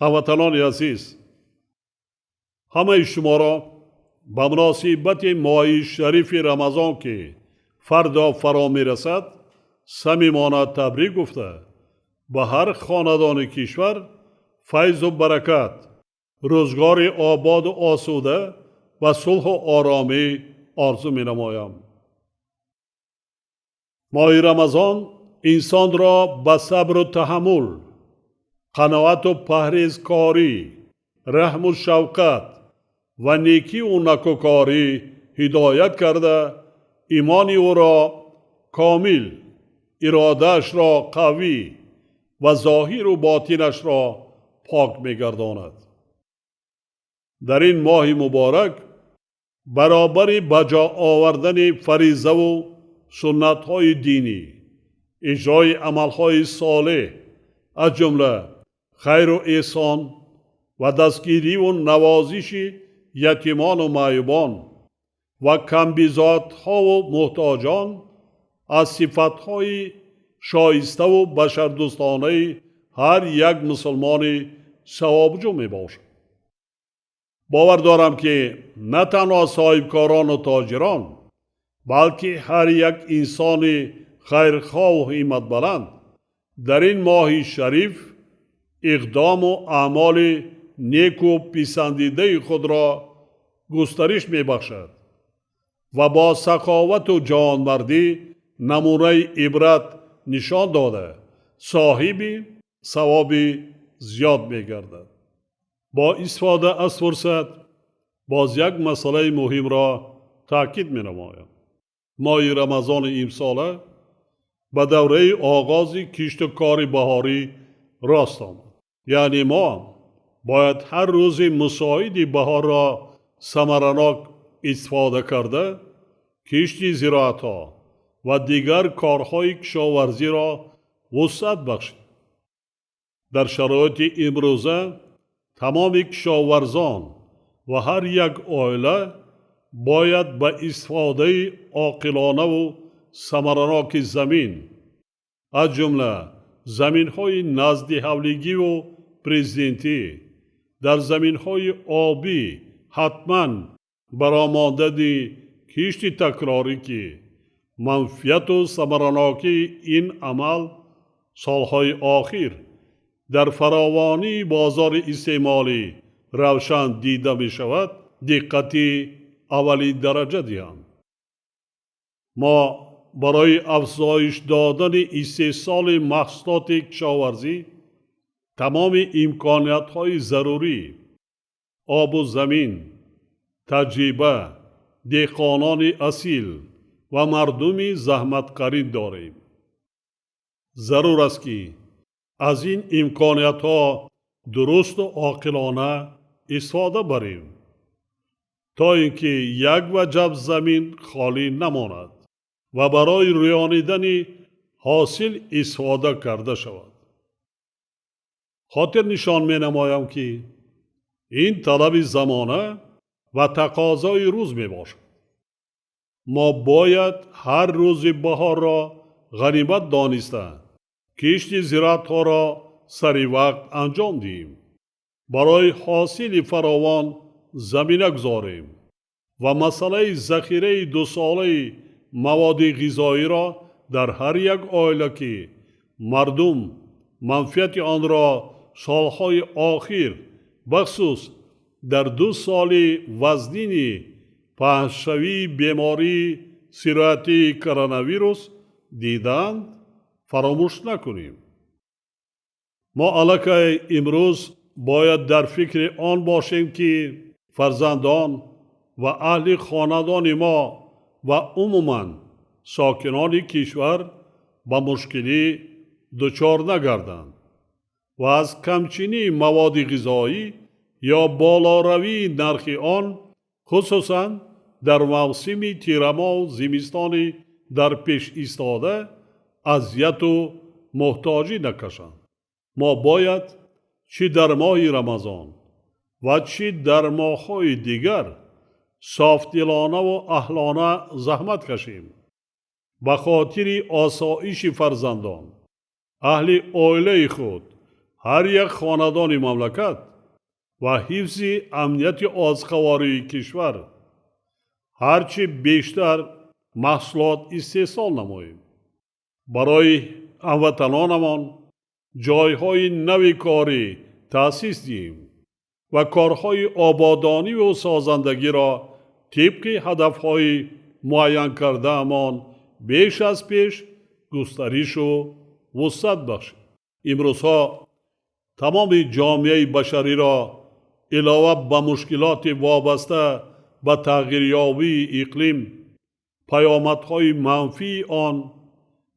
هموطنان عزیز، همه شما را به مناسبت ماه شریف رمضان که فردا فرا می رسد صمیمانه تبریک گفته به هر خاندان کشور فیض و برکت، روزگار آباد و آسوده و صلح و آرامی آرزو می نمایم. ماه رمضان انسان را به صبر و تحمل، قناعت و پرهیزکاری، رحم و شفقت و نیکی و نکوکاری هدایت کرده ایمان او را کامل، ارادهش را قوی و ظاهر و باطنش را پاک می‌گرداند. در این ماه مبارک برابر بجا آوردن فریضه و سنت‌های دینی، اجرای عمل‌های صالح از جمله خیر و احسان و دستگیری و نوازش یتیمان و معیوبان و کمبیزادها و محتاجان از صفتهای شایسته و بشردوستانه هر یک مسلمان ثوابجو می باشد. باور دارم که نه تنها صاحبکاران و تاجران بلکه هر یک انسان خیرخواه و همت بلند در این ماه شریف اقدام و اعمال نیک و پسندیده خود را گسترش می بخشد و با سخاوت و جوانمردی نمونه عبرت نشان داده صاحب ثواب زیاد می گردد. با استفاده از فرصت باز یک مسئله مهم را تاکید می نمایم. ماه رمضان امساله به دوره آغاز کشت و کار بهاری راست آمد. یعنی ما باید هر روز مساعد بهار را ثمرناک استفاده کرده کشت زراعت ها و دیگر کارهای کشاورزی را وسعت بخشید. در شرایط امروزه تمام کشاورزان و هر یک عائله باید به استفاده عاقلانه و ثمرناک زمین از جمله زمین‌های نزد حولگی و پرزیدنتی در زمین‌های آبی حتماً برآمدن کشت تکراری که منفعت و ثمرناکی این عمل سالهای آخر در فراوانی بازار استعمالی روشن دیده می شود دقتی اولی درجه دهند. ما برای افزایش دادن استحصال محصولات کشاورزی تمام امکانیت‌های ضروری آب و زمین، تجربه، دهقانان اصیل و مردم زحمتکش داریم. ضرور است که از این امکانیت‌ها درست و عاقلانه استفاده بریم تا اینکه یک وجب زمین خالی نماند و برای رویانیدن حاصل استفاده کرده شود. خاطر نشان می نمایم که این طلب زمانه و تقاضای روز می باشد. ما باید هر روز بهار را غنیمت دانسته کشت زراعت ها را سری وقت انجام دهیم. برای حاصل فراوان زمینه گذاریم و مسئله ذخیره 2 ساله مواد غذایی را در هر یک عائله که مردم منفعت آن را سالهای آخر بخصوص در 2 سال وزنین پهشوی بیماری سرایت کرونا ویروس دیدند فراموش نکنیم. ما البته امروز باید در فکر آن باشیم که فرزندان و اهل خاندان ما و عموماً ساکنان کشور با مشکلی دچار نگردند و از کمچینی مواد غذایی یا بالاروی نرخ آن خصوصاً در موسم تیرما و زمستان در پیش ایستاده اذیت و محتاجی نکشند. ما باید چه در ماه رمضان و چه در ماه‌های دیگر صافدلانه و اهلانه زحمت کشیم به خاطر آسایش فرزندان، اهل عائله خود، هر یک خاندان مملکت و حفظ امنیت آزخواری کشور هرچی بیشتر محصولات استحصال نماییم. برای هموطنانمان جایهای نوی کاری تأسیس دهیم و کارهای آبادانی و سازندگی را طبق هدفهای معین کرده امان بیش از پیش گسترش و وسعت بخشیم. امروزها تمام جامعه بشری را علاوه به مشکلات وابسته به تغییریابی اقلیم، پیامدهای منفی آن،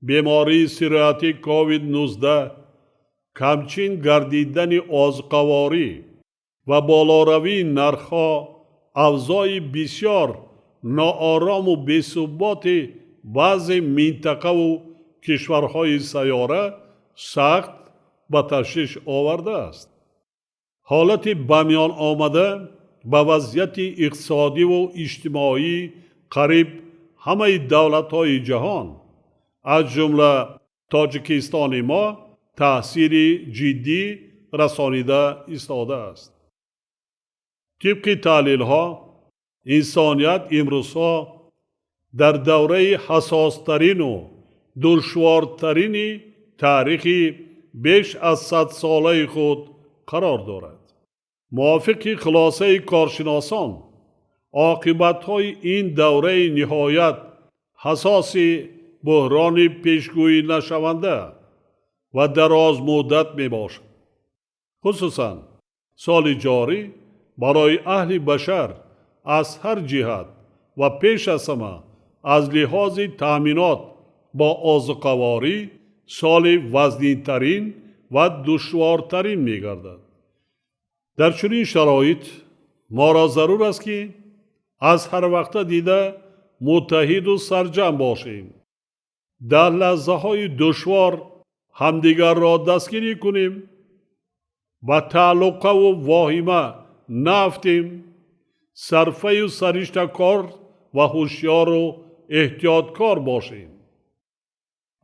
بیماری سرایت کووید 19، کمچین گردیدن آزقواری و بالاروی نرخها، اوضاع بسیار ناآرام و بی‌ثبات بعضی منطقه و کشورهای سیاره سخت به تشویش آورده است. حالت بمیان آمده به وضعیت اقتصادی و اجتماعی قریب همه دولت‌های جهان از جمله تاجیکستان ما تأثیر جدی رسانیده ایستاده است. طبق تحلیل‌ها انسانیت امروزها در دوره حساسترین و دشوارترین تاریخ بیش از 100 ساله خود قرار دارد. موافق خلاصه کارشناسان، عاقبت‌های این دوره نهایت حساس بحران پیشگویی نشونده و دراز مدت می باشد. خصوصاً سال جاری برای اهل بشر از هر جهت و پیش از همه از لحاظ تأمینات با آذوقه‌واری سال وزنین‌ترین و دشوارترین می گردد. در چنین شرایط ما را ضرور است که از هر وقت دیده متحد و سرجم باشیم. در لحظه های دشوار همدیگر را دستگیری کنیم، با تعلقه و واهمه نافتیم، صرفه و سرشتکار و هوشیار و احتیاطکار باشیم.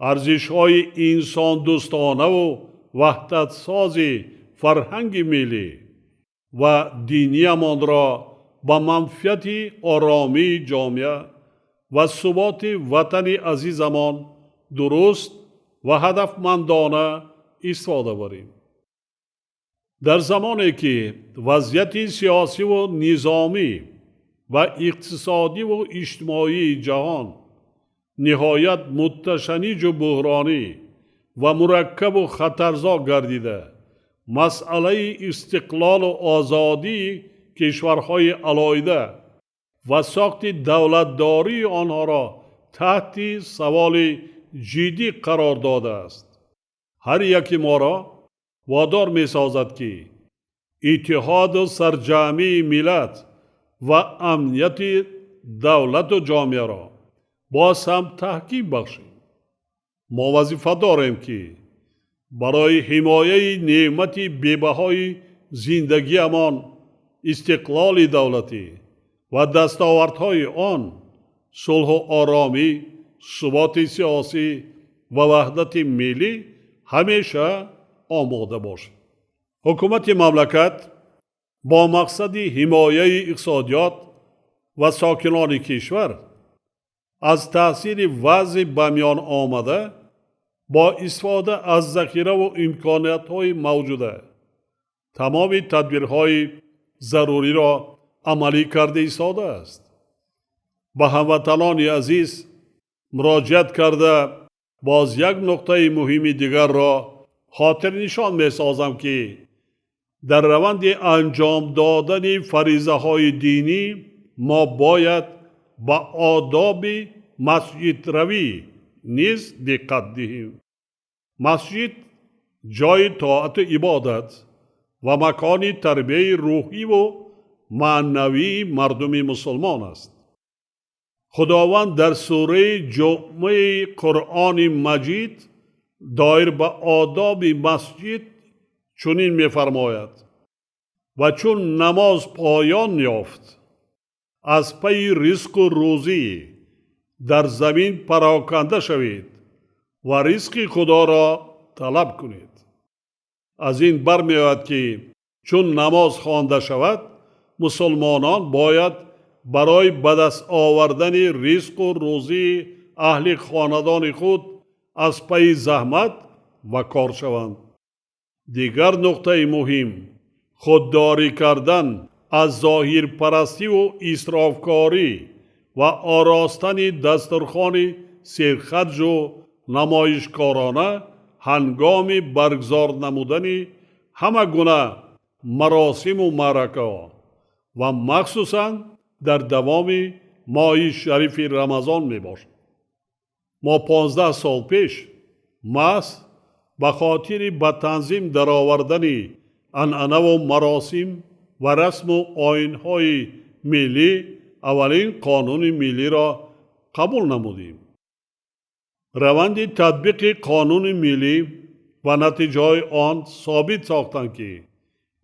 ارزش های انسان دوستانه و وحدت سازی فرهنگ ملی و دینی امان را با منفعت آرامی جامعه و ثبات وطن عزیزمان درست و هدفمندانه استفاده بریم. در زمانی که وضعیت سیاسی و نظامی و اقتصادی و اجتماعی جهان نهایت متشنج و بحرانی و مرکب و خطرزا گردیده، مسئله استقلال و آزادی کشورهای علایده و ساخت دولتداری آنها را تحت سوال جدی قرار داده است. هر یکی ما را وادار می سازد که اتحاد و سرجمی ملت و امنیت دولت و جامعه را باز هم تحقیق بخشیم. ما وظیفه داریم که برای حمایه نعمت بی‌بهای زندگی امان، استقلال دولتی و دستاوردهای آن، صلح و آرامی، ثبات سیاسی و وحدت ملی همیشه آماده باشد. حکومت مملکت با مقصد حمایه اقتصادیات و ساکنان کشور از تأثیر وضع بمیان آمده با استفاده از ذخیره و امکانات‌های موجوده تمام تدبیرهای ضروری را عملی کرده ایستاده است. به هموطنان عزیز مراجعت کرده باز یک نقطه مهم دیگر را خاطر نشان می سازم که در روند انجام دادن فریضه های دینی ما باید با آداب مسجد روی نیز دقت دهیم. مسجد جای طاعت و عبادت و مکان تربیت روحی و معنوی مردم مسلمان است. خداوند در سوره جمعه قرآن مجید دایر به آداب مسجد چنین می‌فرماید: و چون نماز پایان یافت از پی رزق و روزی در زمین پراکنده شوید و رزق خدا را طلب کنید. از این برمیآید که چون نماز خوانده شود مسلمانان باید برای به دست آوردن رزق و روزی اهل خاندان خود از پی زحمت و کار شوند. دیگر نقطه مهم خودداری کردن از ظاهر پرستی و اسرافکاری و آراستن دسترخوان سرخرج و نمایشکارانه هنگام برگزار نمودن همه گونه مراسم و معرکه و مخصوصاً در دوام ماه شریف رمضان می باشد. ما 15 سال پیش محض به خاطر به تنظیم در آوردن عنعنه و مراسم و رسم و آیین‌های ملی اولین قانون ملی را قبول نمودیم. روند تطبیق قانون ملی و نتیجه آن ثابت ساختند که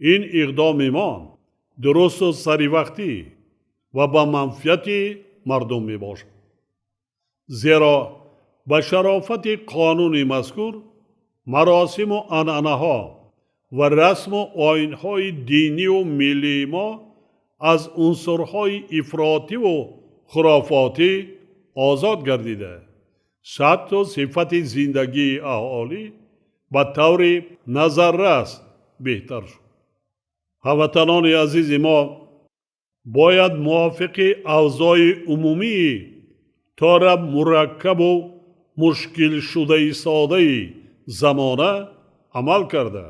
این اقدام ما درست و سری وقتی و با منفعت مردم می باشد. زیرا به شرافت قانون مذکور مراسم و عنعنه ها و رسم و آیین‌های دینی و ملی ما از عنصرهای افراطی و خرافاتی آزاد گردیده سطح و صفت زندگی اهالی به طور نظررس بهتر شد. هموطنان عزیز ما باید موافق اوضاع عمومی طور مرکب و مشکل شده ساده زمانه عمل کرده.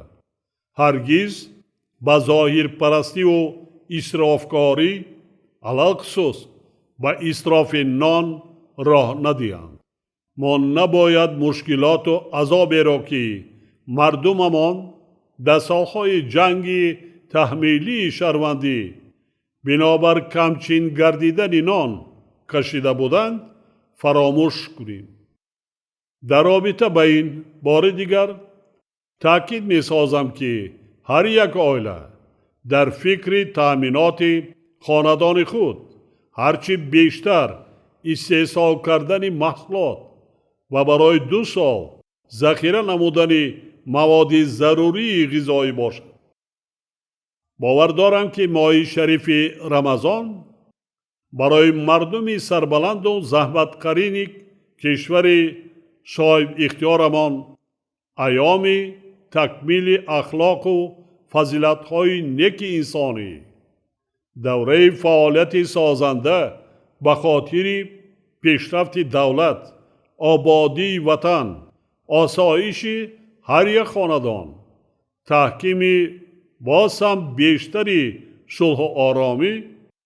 هرگز به ظاهر پرستی و اسرافکاری علاخصوص به اسراف نان راه ندهند. ما نباید مشکلات و عذابی را که مردممان در سالهای جنگ تحمیلی شهروندی بنابر کمچین گردیدن نان کشیده بودند فراموش کنیم. در رابطه با این بار دیگر تاکید می سازم که هر یک عائله در فکر تأمینات خاندان خود هرچی بیشتر استحصال کردن محصولات و برای 2 سال ذخیره نمودن مواد ضروری غذایی باشد. باور دارم که ماه شریف رمضان برای مردم سربلند و زحمتکرین کشور صاحب اختیارمان ایام تکمیل اخلاق و فضیلت‌های نیک انسانی، دوره فعالیت سازنده به خاطر پیشرفت دولت، آبادی وطن، آسایش هر یک خاندان، تحکیم باز هم بیشتری صلح و آرامی،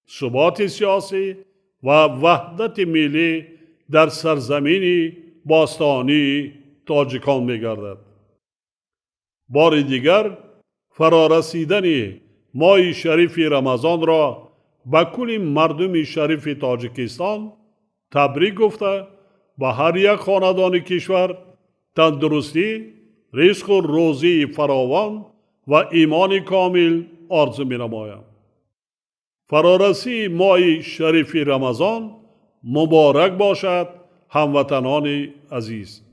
ثبات سیاسی و وحدت ملی در سرزمین باستانی تاجیکان می گردد. بار دیگر فرارسیدن ماه شریف رمضان را به کل مردم شریف تاجیکستان تبریک گفته به هر یک خاندان کشور تندرستی، رزق و روزی فراوان و ایمان کامل آرزو می نمایم. فرارسی ماه شریف رمضان مبارک باشد هموطنان عزیز.